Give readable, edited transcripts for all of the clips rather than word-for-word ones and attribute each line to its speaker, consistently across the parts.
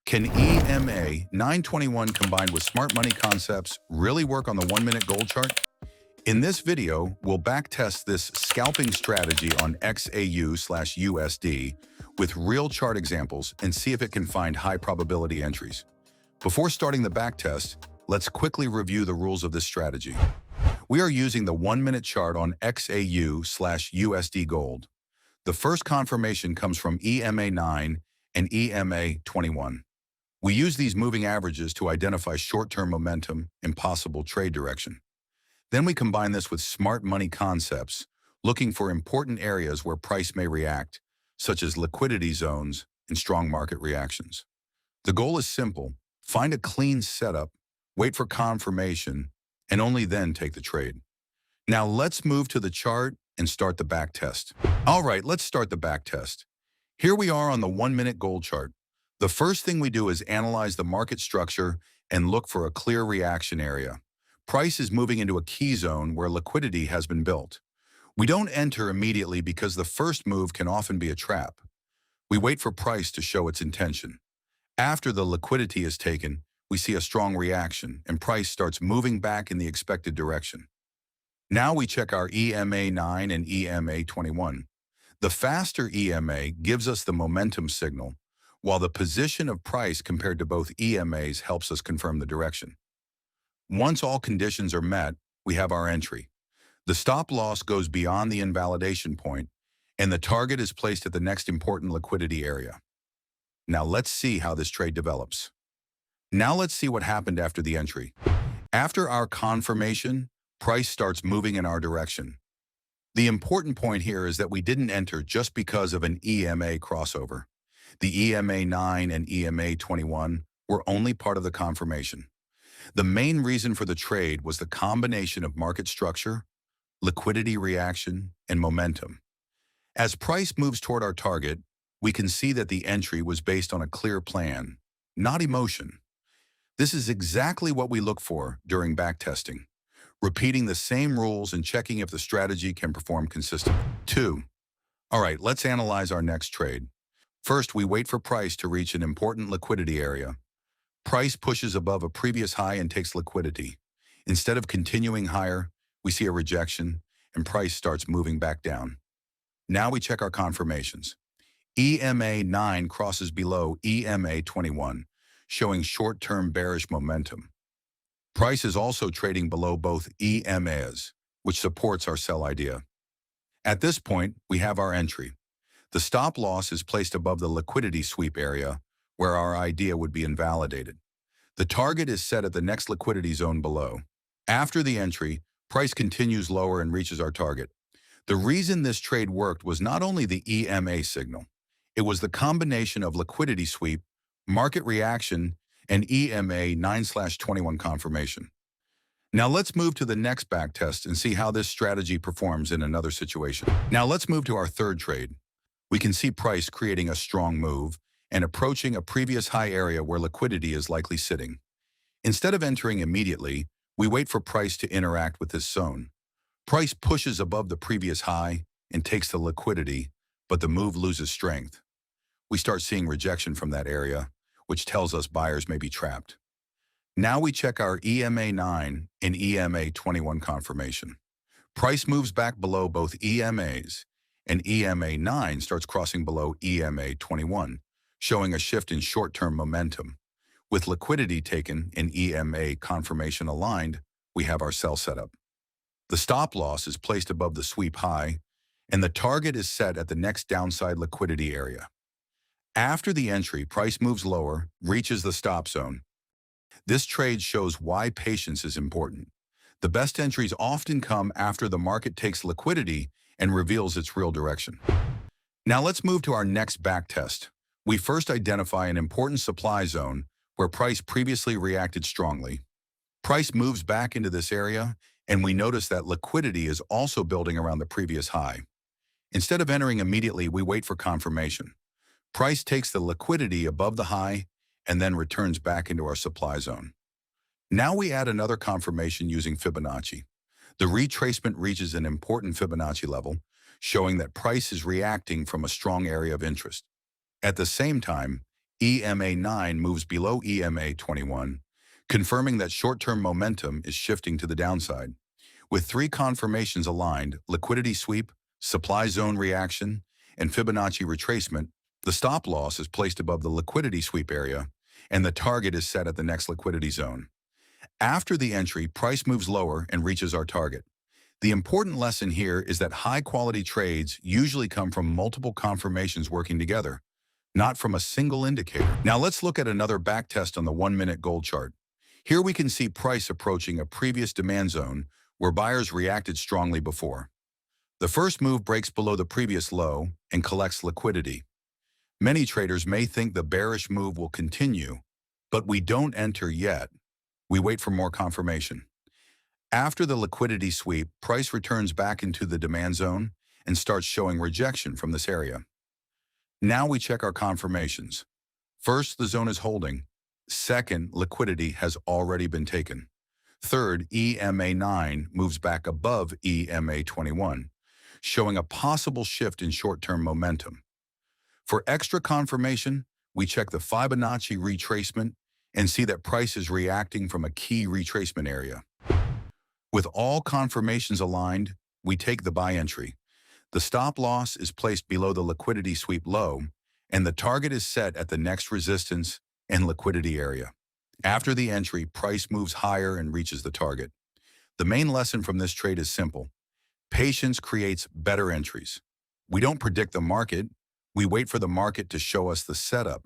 Speaker 1: Can EMA 921 combined with smart money concepts really work on the 1-minute gold chart? In this video, we'll backtest this scalping strategy on XAUUSD with real chart examples and see if it can find high probability entries. Before starting the backtest, let's quickly review the rules of this strategy. We are using the 1-minute chart on XAU/USD gold. The first confirmation comes from EMA 9 and EMA 21. We use these moving averages to identify short-term momentum and possible trade direction. Then we combine this with smart money concepts, looking for important areas where price may react, such as liquidity zones and strong market reactions. The goal is simple: find a clean setup, wait for confirmation, and only then take the trade. Now let's move to the chart and start the backtest. All right, let's start the backtest. Here we are on the 1-minute gold chart. The first thing we do is analyze the market structure and look for a clear reaction area. Price is moving into a key zone where liquidity has been built. We don't enter immediately because the first move can often be a trap. We wait for price to show its intention. After the liquidity is taken, we see a strong reaction and price starts moving back in the expected direction. Now we check our EMA 9 and EMA 21. The faster EMA gives us the momentum signal, while the position of price compared to both EMAs helps us confirm the direction. Once all conditions are met, we have our entry. The stop loss goes beyond the invalidation point, and the target is placed at the next important liquidity area. Now let's see how this trade develops. Now let's see what happened after the entry. After our confirmation, price starts moving in our direction. The important point here is that we didn't enter just because of an EMA crossover. The EMA 9 and EMA 21 were only part of the confirmation. The main reason for the trade was the combination of market structure, liquidity reaction, and momentum. As price moves toward our target, we can see that the entry was based on a clear plan, not emotion. This is exactly what we look for during backtesting, repeating the same rules and checking if the strategy can perform consistently. 2. All right, let's analyze our next trade. First, we wait for price to reach an important liquidity area. Price pushes above a previous high and takes liquidity. Instead of continuing higher, we see a rejection and price starts moving back down. Now we check our confirmations. EMA 9 crosses below EMA 21, showing short-term bearish momentum. Price is also trading below both EMAs, which supports our sell idea. At this point, we have our entry. The stop loss is placed above the liquidity sweep area, where our idea would be invalidated. The target is set at the next liquidity zone below. After the entry, price continues lower and reaches our target. The reason this trade worked was not only the EMA signal, it was the combination of liquidity sweep, market reaction, and EMA 9/21 confirmation. Now let's move to the next backtest and see how this strategy performs in another situation. Now let's move to our third trade. We can see price creating a strong move and approaching a previous high area where liquidity is likely sitting. Instead of entering immediately, we wait for price to interact with this zone. Price pushes above the previous high and takes the liquidity, but the move loses strength. We start seeing rejection from that area, which tells us buyers may be trapped. Now we check our EMA 9 and EMA 21 confirmation. Price moves back below both EMAs, and EMA 9 starts crossing below EMA 21, showing a shift in short-term momentum. With liquidity taken and EMA confirmation aligned, we have our sell setup. The stop loss is placed above the sweep high, and the target is set at the next downside liquidity area. After the entry, price moves lower, reaches the stop zone. This trade shows why patience is important. The best entries often come after the market takes liquidity and reveals its real direction. Now let's move to our next backtest. We first identify an important supply zone where price previously reacted strongly. Price moves back into this area, and we notice that liquidity is also building around the previous high. Instead of entering immediately, we wait for confirmation. Price takes the liquidity above the high and then returns back into our supply zone. Now we add another confirmation using Fibonacci. The retracement reaches an important Fibonacci level, showing that price is reacting from a strong area of interest. At the same time, EMA 9 moves below EMA 21, confirming that short-term momentum is shifting to the downside. With three confirmations aligned, liquidity sweep, supply zone reaction, and Fibonacci retracement, the stop loss is placed above the liquidity sweep area, and the target is set at the next liquidity zone. After the entry, price moves lower and reaches our target. The important lesson here is that high-quality trades usually come from multiple confirmations working together, not from a single indicator. Now let's look at another backtest on the 1-minute gold chart. Here we can see price approaching a previous demand zone where buyers reacted strongly before. The first move breaks below the previous low and collects liquidity. Many traders may think the bearish move will continue, but we don't enter yet. We wait for more confirmation. After the liquidity sweep, price returns back into the demand zone and starts showing rejection from this area. Now we check our confirmations. First, the zone is holding. Second, liquidity has already been taken. Third, EMA 9 moves back above EMA 21, showing a possible shift in short-term momentum. For extra confirmation, we check the Fibonacci retracement and see that price is reacting from a key retracement area. With all confirmations aligned, we take the buy entry. The stop loss is placed below the liquidity sweep low, and the target is set at the next resistance and liquidity area. After the entry, price moves higher and reaches the target. The main lesson from this trade is simple. Patience creates better entries. We don't predict the market, we wait for the market to show us the setup.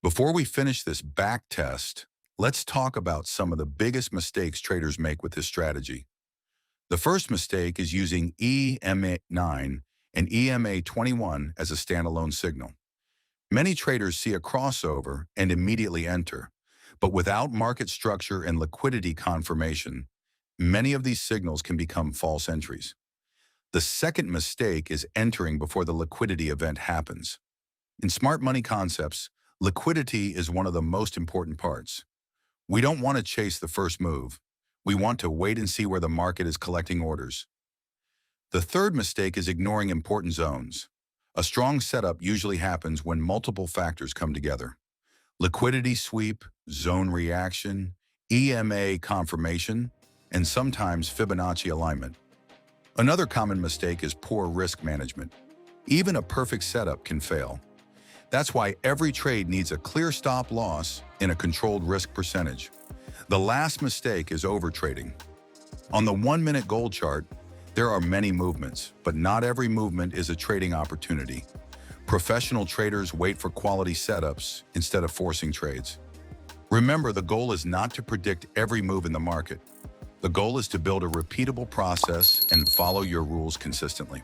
Speaker 1: Before we finish this back test, let's talk about some of the biggest mistakes traders make with this strategy. The first mistake is using EMA 9 and EMA 21 as a standalone signal. Many traders see a crossover and immediately enter, but without market structure and liquidity confirmation, many of these signals can become false entries. The second mistake is entering before the liquidity event happens. In smart money concepts, liquidity is one of the most important parts. We don't want to chase the first move. We want to wait and see where the market is collecting orders. The third mistake is ignoring important zones. A strong setup usually happens when multiple factors come together. Liquidity sweep, zone reaction, EMA confirmation, and sometimes Fibonacci alignment. Another common mistake is poor risk management. Even a perfect setup can fail. That's why every trade needs a clear stop loss and a controlled risk percentage. The last mistake is overtrading. On the 1-minute gold chart, there are many movements, but not every movement is a trading opportunity. Professional traders wait for quality setups instead of forcing trades. Remember, the goal is not to predict every move in the market. The goal is to build a repeatable process and follow your rules consistently.